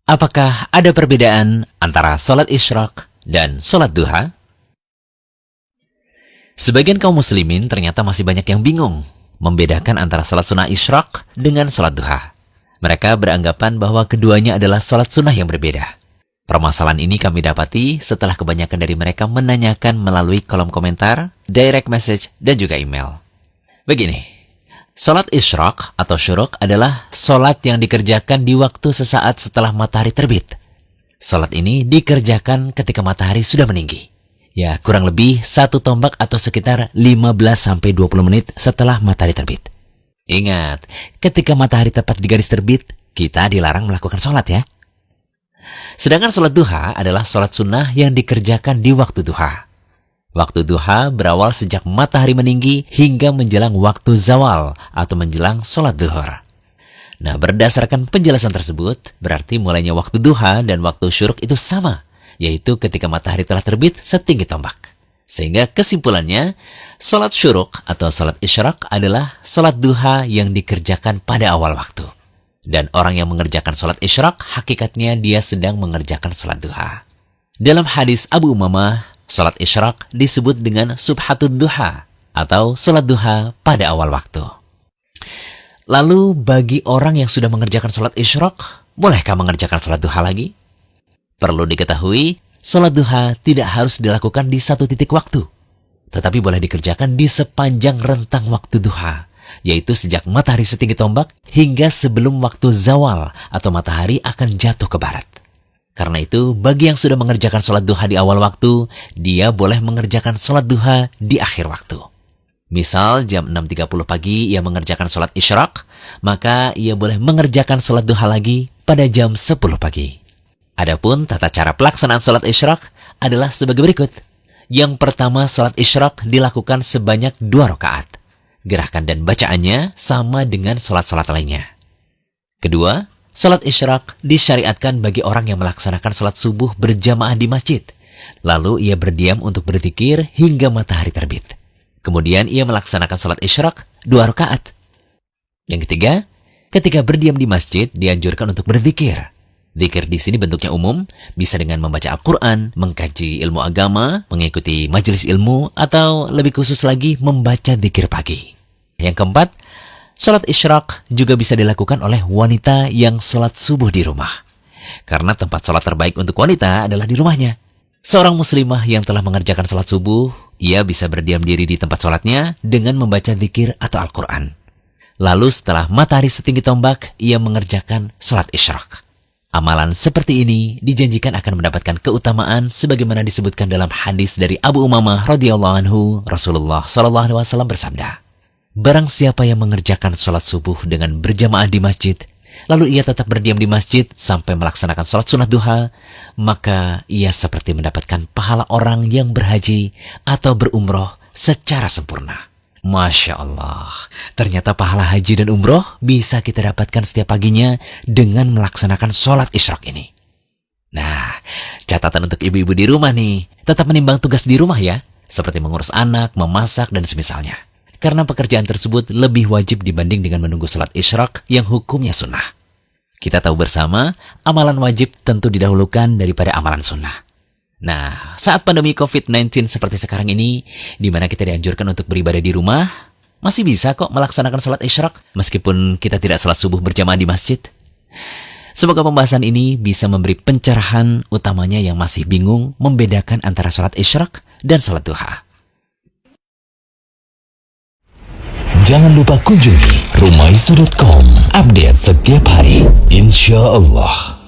Apakah ada perbedaan antara sholat isyraq dan sholat duha? Sebagian kaum muslimin ternyata masih banyak yang bingung membedakan antara sholat sunnah isyraq dengan sholat duha. Mereka beranggapan bahwa keduanya adalah sholat sunnah yang berbeda. Permasalahan ini kami dapati setelah kebanyakan dari mereka menanyakan melalui kolom komentar, direct message, dan juga email. Begini, sholat isyraq atau syuruk adalah sholat yang dikerjakan di waktu sesaat setelah matahari terbit. Sholat ini dikerjakan ketika matahari sudah meninggi. Ya, kurang lebih 1 tombak atau sekitar 15-20 menit setelah matahari terbit. Ingat, ketika matahari tepat di garis terbit, kita dilarang melakukan sholat ya. Sedangkan sholat duha adalah sholat sunnah yang dikerjakan di waktu duha. Waktu duha berawal sejak matahari meninggi hingga menjelang waktu zawal atau menjelang sholat duhur. Nah, berdasarkan penjelasan tersebut, berarti mulainya waktu duha dan waktu syuruk itu sama, yaitu ketika matahari telah terbit setinggi tombak. Sehingga kesimpulannya, sholat syuruk atau sholat isyraq adalah sholat duha yang dikerjakan pada awal waktu. Dan orang yang mengerjakan sholat isyraq, hakikatnya dia sedang mengerjakan sholat duha. Dalam hadis Abu Umamah, sholat isyraq disebut dengan subhatud duha atau sholat duha pada awal waktu. Lalu bagi orang yang sudah mengerjakan sholat isyraq, bolehkah mengerjakan sholat duha lagi? Perlu diketahui, sholat duha tidak harus dilakukan di satu titik waktu, tetapi boleh dikerjakan di sepanjang rentang waktu duha, yaitu sejak matahari setinggi tombak hingga sebelum waktu zawal atau matahari akan jatuh ke barat. Karena itu, bagi yang sudah mengerjakan sholat duha di awal waktu, dia boleh mengerjakan sholat duha di akhir waktu. Misal jam 6.30 pagi ia mengerjakan sholat isyraq, maka ia boleh mengerjakan sholat duha lagi pada jam 10 pagi. Adapun tata cara pelaksanaan sholat isyraq adalah sebagai berikut. Yang pertama, sholat isyraq dilakukan sebanyak 2 rakaat. Gerakan dan bacaannya sama dengan sholat-sholat lainnya. Kedua, sholat isyraq disyariatkan bagi orang yang melaksanakan sholat subuh berjamaah di masjid. Lalu ia berdiam untuk berzikir hingga matahari terbit. Kemudian ia melaksanakan sholat isyraq 2 rakaat. Yang ketiga, ketika berdiam di masjid dianjurkan untuk berzikir. Zikir di sini bentuknya umum, bisa dengan membaca Al-Quran, mengkaji ilmu agama, mengikuti majelis ilmu, atau lebih khusus lagi membaca zikir pagi. Yang keempat, sholat isyraq juga bisa dilakukan oleh wanita yang sholat subuh di rumah. Karena tempat sholat terbaik untuk wanita adalah di rumahnya. Seorang muslimah yang telah mengerjakan sholat subuh, ia bisa berdiam diri di tempat sholatnya dengan membaca zikir atau Al-Quran. Lalu setelah matahari setinggi tombak, ia mengerjakan sholat isyraq. Amalan seperti ini dijanjikan akan mendapatkan keutamaan sebagaimana disebutkan dalam hadis dari Abu Umamah radhiyallahu anhu. Rasulullah SAW bersabda, barang siapa yang mengerjakan sholat subuh dengan berjamaah di masjid, lalu ia tetap berdiam di masjid sampai melaksanakan sholat sunnah duha, maka ia seperti mendapatkan pahala orang yang berhaji atau berumroh secara sempurna. Masya Allah, ternyata pahala haji dan umroh bisa kita dapatkan setiap paginya dengan melaksanakan sholat isyraq ini. Nah, catatan untuk ibu-ibu di rumah nih, tetap menimbang tugas di rumah ya, seperti mengurus anak, memasak, dan semisalnya. Karena pekerjaan tersebut lebih wajib dibanding dengan menunggu sholat isyraq yang hukumnya sunnah. Kita tahu bersama, amalan wajib tentu didahulukan daripada amalan sunnah. Nah, saat pandemi COVID-19 seperti sekarang ini, di mana kita dianjurkan untuk beribadah di rumah, masih bisa kok melaksanakan sholat isyraq meskipun kita tidak sholat subuh berjamaah di masjid. Semoga pembahasan ini bisa memberi pencerahan utamanya yang masih bingung membedakan antara sholat isyraq dan sholat duha. Jangan lupa kunjungi rumaiso.com, update setiap hari, insya Allah.